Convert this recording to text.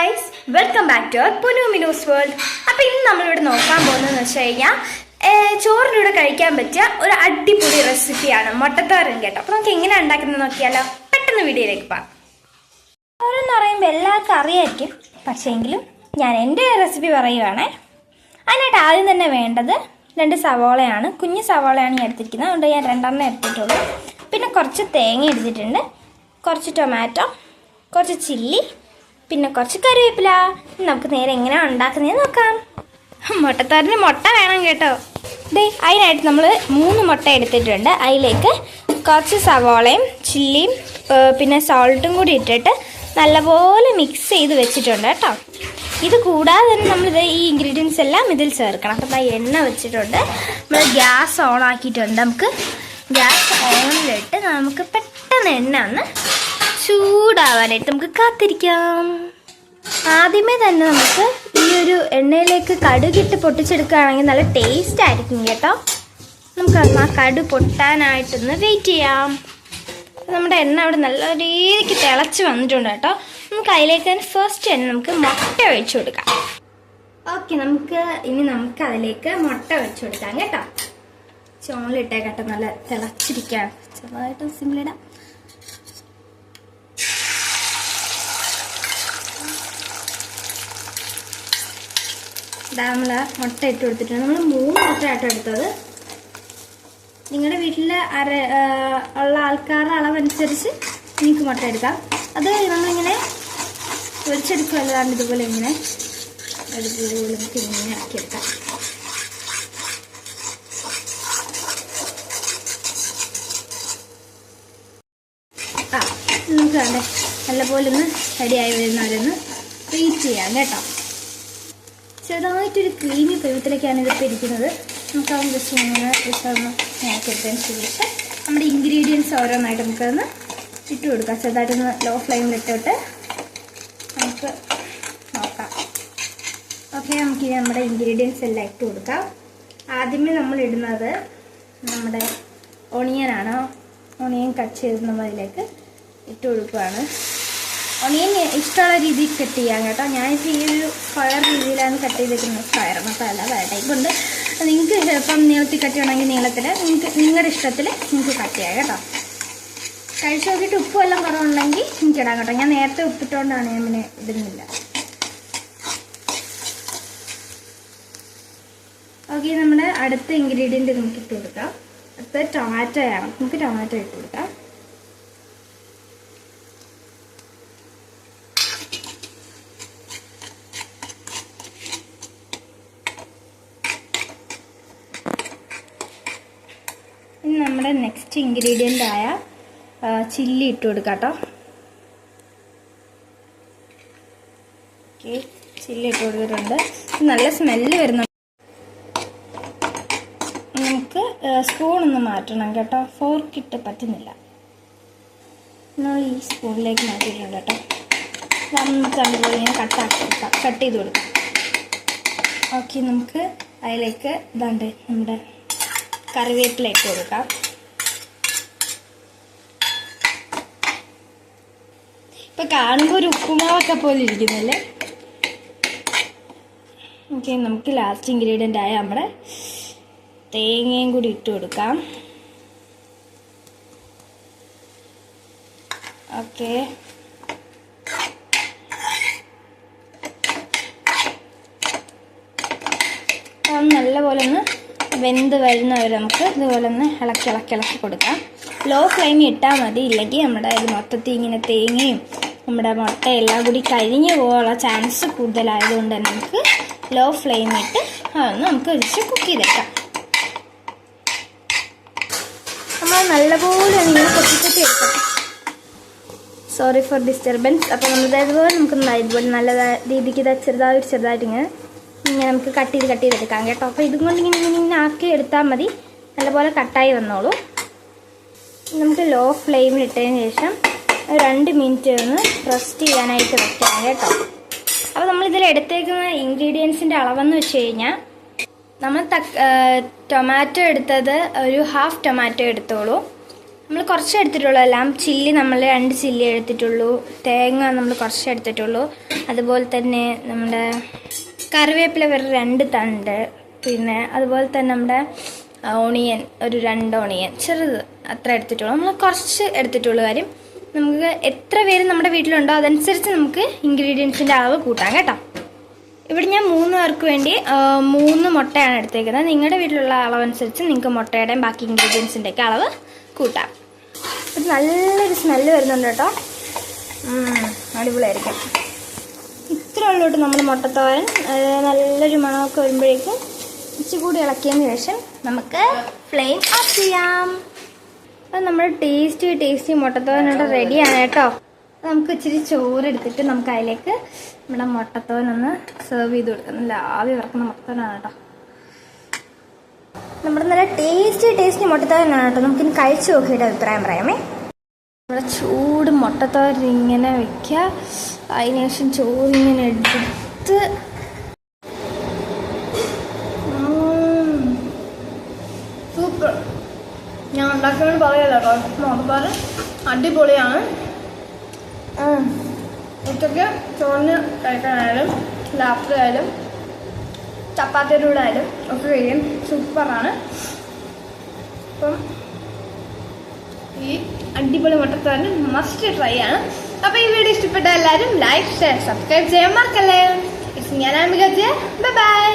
Guys, welcome back to our Punu Minu's world. അപ്പോൾ ഇന്ന് നമ്മളിവിടെ നോക്കാൻ പോകുന്നതെന്ന് വെച്ച് കഴിഞ്ഞാൽ ചോറിൻ്റെ കൂടെ കഴിക്കാൻ പറ്റിയ ഒരു അടിപൊളി റെസിപ്പിയാണ് മുട്ടത്തോരൻ കേട്ടോ. അപ്പോൾ നമുക്ക് എങ്ങനെയാണ് ഉണ്ടാക്കുന്നത് നോക്കിയാലോ. പെട്ടെന്ന് വീഡിയോയിലേക്ക് പോകാം. തോരൻ പറയുമ്പോൾ എല്ലാവർക്കും അറിയായിരിക്കും, പക്ഷേങ്കിലും ഞാൻ എൻ്റെ റെസിപ്പി പറയുവാണേ. അതിനായിട്ട് ആദ്യം തന്നെ വേണ്ടത് 2 സവാളയാണ്. കുഞ്ഞു സവാളയാണ് ഞാൻ എടുത്തിരിക്കുന്നത്, അതുകൊണ്ട് ഞാൻ 2 എടുത്തിട്ടുള്ളൂ. പിന്നെ കുറച്ച് തേങ്ങ എടുത്തിട്ടുണ്ട്, കുറച്ച് ടൊമാറ്റോ, കുറച്ച് ചില്ലി, പിന്നെ കുറച്ച് കറിവേപ്പില. നമുക്ക് നേരെ എങ്ങനെയാണ് ഉണ്ടാക്കുന്നത് നോക്കാം. മുട്ടത്തോരന് മുട്ട വേണം കേട്ടോ. അതിനായിട്ട് നമ്മൾ 3 മുട്ട എടുത്തിട്ടുണ്ട്. അതിലേക്ക് കുറച്ച് സവാളയും ചില്ലിയും പിന്നെ സോൾട്ടും കൂടി ഇട്ടിട്ട് നല്ലപോലെ മിക്സ് ചെയ്ത് വെച്ചിട്ടുണ്ട് കേട്ടോ. ഇത് കൂടാതെ തന്നെ നമ്മളിത് ഈ ഇൻഗ്രീഡിയൻസ് എല്ലാം ഇതിൽ ചേർക്കണം. അപ്പം എണ്ണ വെച്ചിട്ടുണ്ട്, നമ്മൾ ഗ്യാസ് ഓൺ ആക്കിയിട്ടുണ്ട്. നമുക്ക് ഗ്യാസ് ഓണിലിട്ട് നമുക്ക് പെട്ടെന്ന് എണ്ണ ഒന്ന് ചൂടാവാനായിട്ട് നമുക്ക് കാത്തിരിക്കാം. ആദ്യമേ തന്നെ നമുക്ക് ഈ ഒരു എണ്ണയിലേക്ക് കടുകിട്ട് പൊട്ടിച്ചെടുക്കുകയാണെങ്കിൽ നല്ല ടേസ്റ്റ് ആയിരിക്കും കേട്ടോ. നമുക്ക് ആ കടു പൊട്ടാനായിട്ടൊന്ന് വെയിറ്റ് ചെയ്യാം. നമ്മുടെ എണ്ണ അവിടെ നല്ല രീതിക്ക് തിളച്ച് വന്നിട്ടുണ്ട് കേട്ടോ. നമുക്ക് അതിലേക്ക് ഫസ്റ്റ് തന്നെ നമുക്ക് മുട്ട ഒഴിച്ചു കൊടുക്കാം. ഓക്കെ, നമുക്ക് അതിലേക്ക് മുട്ട ഒഴിച്ചു കൊടുക്കാം കേട്ടോ. ചോളിലിട്ടേ കേട്ടോ, നല്ല തിളച്ചിരിക്കാം. ചെറുതായിട്ട് സിമ്മിലിടാം. നമ്മൾ മുട്ട ഇട്ട് കൊടുത്തിട്ടുണ്ട്. നമ്മൾ 3 മുട്ട ആട്ടോ എടുത്തത്. നിങ്ങളുടെ വീട്ടിൽ ഉള്ള ആൾക്കാരുടെ അളവനുസരിച്ച് നിങ്ങൾക്ക് മുട്ട എടുക്കാം. അത് നമ്മളിങ്ങനെ പൊരിച്ചെടുക്കുകയല്ലാണ്ട് ഇതുപോലെ ഇങ്ങനെ നമുക്ക് ഇങ്ങനെ ആക്കിയെടുക്കാം. നമുക്ക് വേണ്ടേ നല്ലപോലെ ഒന്ന് റെഡിയായി വരുന്നവരൊന്ന് വെയിറ്റ് ചെയ്യാം കേട്ടോ. ചെറുതായിട്ടൊരു ക്രീമി പരുവത്തിലേക്കാണ് ഇതിപ്പോൾ ഇരിക്കുന്നത്. നമുക്ക് അവൻ ജസ്റ്റ് ഇങ്ങനെ ഒന്ന് നോക്കിയെടുത്തതിന് ശേഷം നമ്മുടെ ഇൻഗ്രീഡിയൻസ് ഓരോന്നായിട്ട് നമുക്കതൊന്ന് ഇട്ട് കൊടുക്കാം. ചെറുതായിട്ടൊന്ന് ലോ ഫ്ലെയിമിലിട്ടിട്ട് നമുക്ക് നോക്കാം. ഓക്കെ, നമുക്ക് നമ്മുടെ ഇൻഗ്രീഡിയൻസ് എല്ലാം ഇട്ട് കൊടുക്കാം. ആദ്യമേ നമ്മൾ ഇടുന്നത് നമ്മുടെ ഓണിയനാണ്. ഓണിയൻ കട്ട് ചെയ്ത് നമ്മൾ അതിലേക്ക് ഇട്ട് കൊടുക്കുകയാണ്. ഓണിയൻ ഇഷ്ടമുള്ള രീതിയിൽ കട്ട് ചെയ്യാം കേട്ടോ. ഞാനിപ്പോൾ ഈ ഒരു സ്ക്വയർ രീതിയിലാണ് കട്ട് ചെയ്തിരിക്കുന്നത്. സ്ക്വയർ മസാല പല ടൈപ്പുണ്ട്. നിങ്ങൾക്ക് ചിലപ്പം നീളത്തിൽ കട്ട് ചെയ്യണമെങ്കിൽ നീളത്തിൽ, നിങ്ങളുടെ ഇഷ്ടത്തിൽ നിങ്ങൾക്ക് കട്ട് ചെയ്യാം കേട്ടോ. കഴിച്ച് നോക്കിയിട്ട് ഉപ്പും എല്ലാം കുറവുണ്ടെങ്കിൽ നിങ്ങൾക്ക് ഇടാം കേട്ടോ. ഞാൻ നേരത്തെ ഉപ്പിട്ടുകൊണ്ടാണ് ഞാൻ പിന്നെ ഇടുന്നില്ല. ഓക്കെ, നമ്മുടെ അടുത്ത ഇൻഗ്രീഡിയൻറ്റ് നമുക്ക് ഇട്ട് കൊടുക്കാം. അടുത്ത ടൊമാറ്റോയാണ്. നമുക്ക് ടൊമാറ്റോ ഇട്ട് കൊടുക്കാം. ഇനി നമ്മുടെ നെക്സ്റ്റ് ഇൻഗ്രീഡിയൻ്റ് ആയ ചില്ലി ഇട്ട് കൊടുക്കാം കേട്ടോ. ഓക്കെ, ചില്ലി ഇട്ട് കൊടുത്തിട്ടുണ്ട്. നല്ല സ്മെല്ല് വരുന്നുണ്ട്. നമുക്ക് സ്പൂണൊന്ന് മാറ്റണം കേട്ടോ. ഫോർക്കിട്ട് പറ്റുന്നില്ല. നമ്മൾ ഈ സ്പൂണിലേക്ക് മാറ്റിയിട്ടുണ്ട് കേട്ടോ. നമുക്ക് അതുപോലെ ഇങ്ങനെ കട്ട് ചെയ്ത് കൊടുക്കാം. ഓക്കെ, നമുക്ക് അതിലേക്ക് ഇതാണ്ട് നമ്മുടെ കറിവേപ്പില ഇട്ട് കൊടുക്കാം. ഇപ്പം കാണുമ്പോൾ ഒരു ഉപ്പുമാവൊക്കെ പോലെ ഇരിക്കുന്നല്ലേ. ഓക്കെ, നമുക്ക് ലാസ്റ്റ് ഇൻഗ്രീഡിയൻ്റ് ആയ നമ്മുടെ തേങ്ങയും കൂടി ഇട്ട് കൊടുക്കാം. ഓക്കെ, നല്ലപോലെ ഒന്ന് വെന്ത് വരുന്നവരെ നമുക്ക് ഇതുപോലെ ഒന്ന് ഇളക്കി കൊടുക്കാം. ലോ ഫ്ലെയിമിൽ ഇട്ടാൽ മതി, ഇല്ലെങ്കിൽ നമ്മുടെ ഇത് മൊത്തത്തിൽ ഇങ്ങനെ തേങ്ങയും നമ്മുടെ മുട്ട എല്ലാം കൂടി കരിഞ്ഞു പോകാനുള്ള ചാൻസ് കൂടുതലായതുകൊണ്ട് തന്നെ നമുക്ക് ലോ ഫ്ലെയിമിട്ട് അതൊന്ന് നമുക്ക് ഒഴിച്ച് കുക്ക് ചെയ്തെടുക്കാം. നമ്മൾ നല്ലപോലെ ഇങ്ങനെ കൊത്തി എടുക്കണം. Sorry for disturbance. അപ്പോൾ നമ്മളിതേപോലെ നമുക്ക് ഇതുപോലെ നല്ല രീതിക്ക് ചെറുതായിട്ട് ഇങ്ങനെ നമുക്ക് കട്ട് ചെയ്തെടുക്കാം കേട്ടോ. അപ്പോൾ ഇതും കൊണ്ട് ഇങ്ങനെ ആക്കി എടുത്താൽ മതി. നല്ലപോലെ കട്ടായി വന്നോളൂ. നമുക്ക് ലോ ഫ്ലെയിമിൽ ഇട്ടതിന് ശേഷം 2 മിനിറ്റ് ഒന്ന് റെസ്റ്റ് ചെയ്യാനായിട്ട് വെക്കാം കേട്ടോ. അപ്പോൾ നമ്മളിതിൽ എടുത്തേക്കുന്ന ഇൻഗ്രീഡിയൻസിൻ്റെ അളവെന്ന് വെച്ച് കഴിഞ്ഞാൽ നമ്മൾ ടൊമാറ്റോ എടുത്തത് ഒരു 1/2 ടൊമാറ്റോ എടുത്തോളൂ. നമ്മൾ കുറച്ച് എടുത്തിട്ടുള്ളൂ എല്ലാം. ചില്ലി നമ്മൾ 2 ചില്ലി എടുത്തിട്ടുള്ളൂ. തേങ്ങ നമ്മൾ കുറച്ച് എടുത്തിട്ടുള്ളൂ. അതുപോലെ തന്നെ നമ്മുടെ കറിവേപ്പില വേറെ 2 തണ്ട്. പിന്നെ അതുപോലെ തന്നെ നമ്മുടെ ഓണിയൻ ഒരു 2 ഓണിയൻ ചെറുത് അത്ര എടുത്തിട്ടുള്ളൂ. നമ്മൾ കുറച്ച് എടുത്തിട്ടുള്ളൂ. കാര്യം നമുക്ക് എത്ര പേര് നമ്മുടെ വീട്ടിലുണ്ടോ അതനുസരിച്ച് നമുക്ക് ഇൻഗ്രീഡിയൻസിൻ്റെ അളവ് കൂട്ടാം കേട്ടോ. ഇവിടെ ഞാൻ 3 പേർക്ക് വേണ്ടി 3 മുട്ടയാണ് എടുത്തേക്കുന്നത്. നിങ്ങളുടെ വീട്ടിലുള്ള അളവനുസരിച്ച് നിങ്ങൾക്ക് മുട്ടയുടെയും ബാക്കി ഇൻഗ്രീഡിയൻസിൻ്റെയൊക്കെ അളവ് കൂട്ടാം. ഇത് നല്ലൊരു സ്മെല്ല് വരുന്നുണ്ട് കേട്ടോ. അടിപൊളിയായിരിക്കും. ഇത്ര ഉള്ളോട്ട് നമ്മൾ മുട്ടത്തോരൻ നല്ലൊരു മണമൊക്കെ വരുമ്പോഴേക്കും ഇച്ചിരി ഇളക്കിയതിന് ശേഷം നമുക്ക് ഫ്ലെയിം ഓഫ് ചെയ്യാം. അപ്പം നമ്മൾ ടേസ്റ്റി മുട്ടത്തോരനോട് റെഡിയാണ് കേട്ടോ. നമുക്ക് ഇച്ചിരി ചോറ് എടുത്തിട്ട് നമുക്ക് അതിലേക്ക് നമ്മുടെ മുട്ടത്തോരനൊന്ന് സെർവ് ചെയ്ത് കൊടുക്കാം. നല്ല ആവി വറക്കുന്ന മുട്ടത്തോരനാണ് കേട്ടോ. നമ്മുടെ നല്ല ടേസ്റ്റി മുട്ടത്തോരനാണ് കേട്ടോ. നമുക്കിനി കഴിച്ച് നോക്കിയിട്ട് അഭിപ്രായം പറയാമേ. നമ്മുടെ ചൂട് മുട്ടത്തോരൻ ഇങ്ങനെ വെക്കുക. അതിനുശേഷം ചോറിങ്ങനെ എടുത്ത് സൂപ്പർ. ഞാൻ ഉണ്ടാക്കുന്നത് പറയല്ലോ കേട്ടോ. മുട്ടത്തോരൻ അടിപൊളിയാണ്. ഉച്ചയ്ക്ക് ചോറിന് കഴിക്കാനായാലും രാത്രി ആയാലും ചപ്പാത്തിയുടെ കൂടെ ആയാലും ഒക്കെ കഴിയും. സൂപ്പറാണ്. അപ്പം ഈ അടിപൊളി മുട്ടത്തോരൻ മസ്റ്റ് ട്രൈ ആണ്. അപ്പോൾ ഈ വീഡിയോ ഇഷ്ടപ്പെട്ട എല്ലാവരും ലൈക്ക് ഷെയർ സബ്സ്ക്രൈബ് ചെയ്യാൻ മറക്കല്ലേ. ഞാൻ ബൈ.